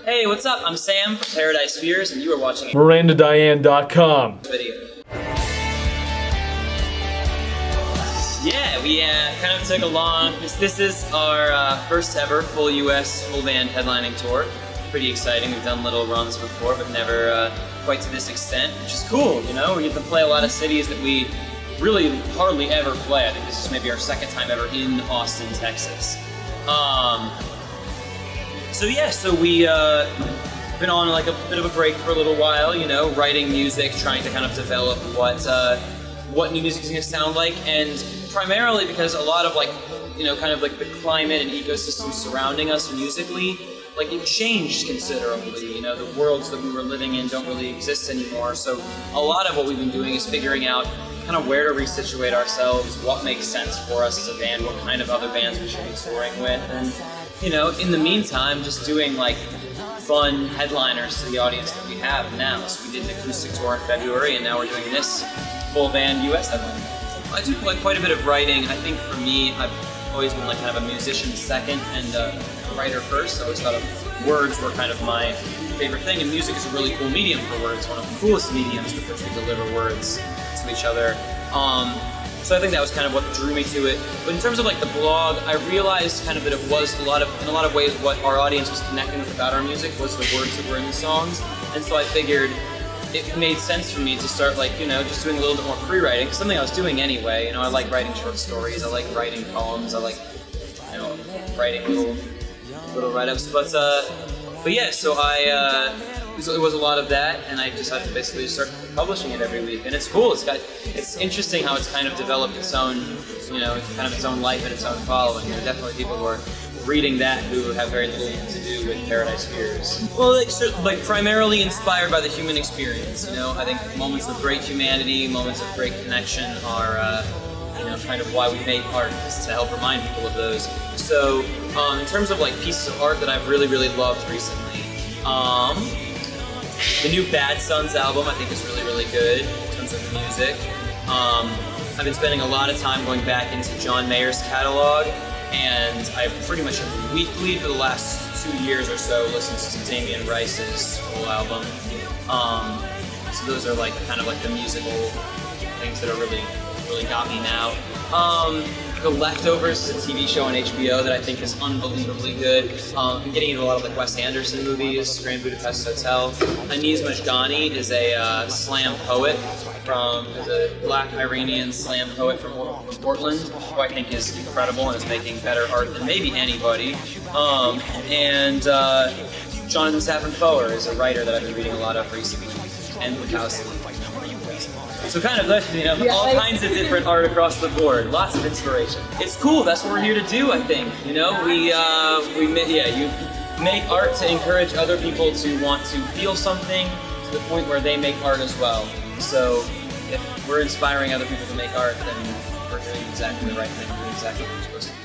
Hey, what's up? I'm Sam from Paradise Fears, and you are watching miranda.dyan.com video. Yeah, we kind of took a long. This is our first ever full U.S. full band headlining tour. Pretty exciting. We've done little runs before, but never quite to this extent, which is cool. You know, we get to play a lot of cities that we really hardly ever play. I think this is maybe our second time ever in Austin, Texas. So we been on like a bit of a break for a little while, you know, writing music, trying to kind of develop what new music is going to sound like, and primarily because a lot of like, you know, kind of like the climate and ecosystem surrounding us musically, like it changed considerably. You know, the worlds that we were living in don't really exist anymore. So a lot of what we've been doing is figuring out kind of where to resituate ourselves, what makes sense for us as a band, what kind of other bands we should be touring with, and you know, in the meantime, just doing like fun headliners to the audience that we have now. So we did an acoustic tour in February, and now we're doing this full band US headline. I do like quite a bit of writing. I think for me, I've always been like kind of a musician second and a writer first. I always thought of words were kind of my favorite thing, and music is a really cool medium for words, one of the coolest mediums with which we deliver words to each other. So I think that was kind of what drew me to it. But in terms of like the blog, I realized kind of that it was in a lot of ways what our audience was connecting with about our music was the words that were in the songs. And so I figured it made sense for me to start like, you know, just doing a little bit more free writing, something I was doing anyway. You know, I like writing short stories, I like writing poems, I like, you know, writing little write-ups. But yeah, so it was a lot of that, and I decided to basically start publishing it every week, and it's cool. It's interesting how it's kind of developed its own, you know, kind of its own life and its own following. There are definitely people who are reading that who have very little to do with Paradise Fears. Well, like primarily inspired by the human experience. You know, I think moments of great humanity, moments of great connection are, you know, kind of why we make art, is to help remind people of those. So, in terms of like pieces of art that I've really loved recently. The new Bad Sons album, I think, is really good in terms of the music. I've been spending a lot of time going back into John Mayer's catalog, and I've pretty much weekly for the last 2 years or so listened to Damien Rice's whole album. So those are like kind of like the musical things that are really got me now. The Leftovers is a TV show on HBO that I think is unbelievably good. I'm getting into a lot of like Wes Anderson movies, Grand Budapest Hotel. Anis Majgani is a slam poet is a black Iranian slam poet from Portland, who I think is incredible and is making better art than maybe anybody. And Jonathan Safran Foer is a writer that I've been reading a lot of recently, and Bukowski. So kind of, you know, all kinds of different art across the board, lots of inspiration. It's cool. That's what we're here to do, I think. You know, you make art to encourage other people to want to feel something to the point where they make art as well. So if we're inspiring other people to make art, then we're doing exactly the right thing. We're doing exactly what we're supposed to do.